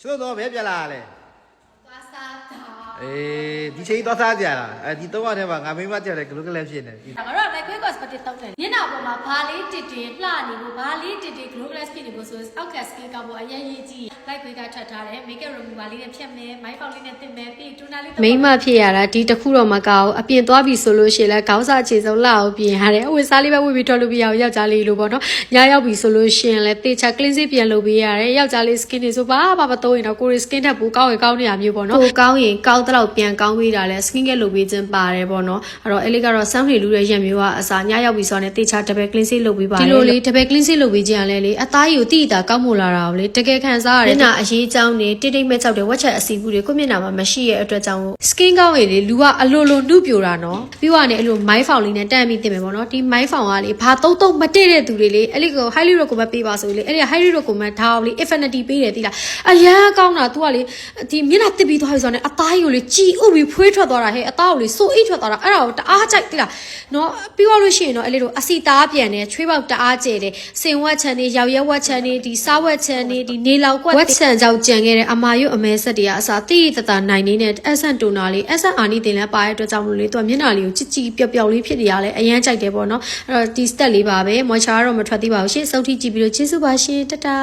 说到别别啦嘞。 ဒီချိန်တော့စားကြလားဒီတော့ထဲမှာငါမိမကြောက်တယ်ဂလုကလည်းဖြစ်နေပြီ ငါတို့လည်း quick course ပတ်တက်တော့တယ်ညနာပေါ်မှာဘာလေးတစ်တင်လှနေလို့ဘာလေးတစ်တင် global speed နေလို့ဆိုအောက်က skill ကပေါ်အရင်ရေးကြည့် light quick ကထပ်ထားတယ် makeup remover လေးနဲ့ဖြတ်မယ် my found လေးနဲ့တင်မယ်ပြီး toner လေးမိမဖြစ်ရတာဒီတစ်ခုတော့မကောက်အပြင်သွားပြီဆိုလို့ရှိရင်လည်းခေါင်းစားအခြေဆုံးလှအောင်ပြင်ရတယ်အဝတ်စားလေးပဲဝတ်ပြီးထွက်လို့ပြရအောင်ယောက်ျားလေးလို့ပေါ့နော်ညရောက်ပြီဆိုလို့ရှိရင်လည်းတေချာ cleansing ပြန်လုပ်ပေးရတယ်ယောက်ျားလေး skin တွေဆိုဘာမှမသုံးရင်တော့ကိုရီ skin ထက်ပိုကောင်းရင်ကောင်းနေရမျိုးပေါ့နော်ပိုကောင်းရင်ကောင်းတော့ပြန်ကောင်းပေးတာလဲ skin care လုပ်ပေးခြင်းပါတယ်ပေါ့နော်အဲ့တော့အဲ့လေးကတော့ sound တွေလူတဲ့ရက်မျိုးကအစားညရောက်ပြီဆိုတော့တေချာ double cleansing လုပ်ပေးပါတယ်ဒီလိုလေး double cleansing လုပ်ပေးခြင်းကလည်းလေအသားရည်ကိုတိတိတာကောက်မို့လာတာကိုလေတကယ်ခံစားရတယ်မျက်နှာအရေးကြောင်းနေတိတ်တိတ်မဲ့ချောက်တယ်ဝက်ချက်အစီဘူးတွေကိုမျက်နှာမှာမရှိရဲ့အတွက်ကြောင့် skin ကောင်းရင်လေလူကအလိုလိုနှုတ်ပြိုတာနော်ပြီးတော့ねအဲ့လို my found လေးနဲ့တန့်ပြီးတင်မယ်ပေါ့နော်ဒီ my found ကလေဘာတုံးမတည့်တဲ့သူတွေလေအဲ့လေးကို highly recommend ပေးပါဆိုလေအဲ့ဒီ highly recommend ထားအောင်လေ infinity ပေးတယ်တိလားအရန်ကောင်းတာ तू ကလေဒီမျက်နှာတစ်ပြီးသွားပြီဆိုတော့ねအသားရည်ကိုလေကြည်ဥပြီးဖွေးထွက်သွားတာဟဲ့အသားကိုလေစိုးအိတ်ထွက်သွားတာအဲ့ဒါကိုတအားကြိုက်တိလားနော်ပြီးတော့လို့ရှိရင်တော့အဲ့လေးတို့အစီသားပြန်တယ်ချွေးပေါက်တအားကျဲတယ်စင်ဝက်ချန်နေရောက်ရဲဝက်ချန်နေဒီစားဝက်ချန်နေဒီနေလောက်ကွက်ဝက်ချန်ကြောင့်ကြံခဲ့တဲ့အမာရွတ်အမဲဆက်တွေကအစားတိတတနိုင်နေနဲ့အဆန်တိုနာလေးအဆန်အာနီတင်လဲပါတဲ့အတွက်ကြောင့်မလို့လေသူကမျက်နှာလေးကိုကြည်ကြည်ပျောက်ပျောက်လေးဖြစ်နေရလဲအရန်ကြိုက်တယ်ပေါ့နော်အဲ့တော့ဒီ step လေးပါပဲ moisture တော့မထွက်သေးပါဘူးရှင့်စုပ်ထိကြည့်ပြီးတော့ကျေးဇူးပါရှင်တတာ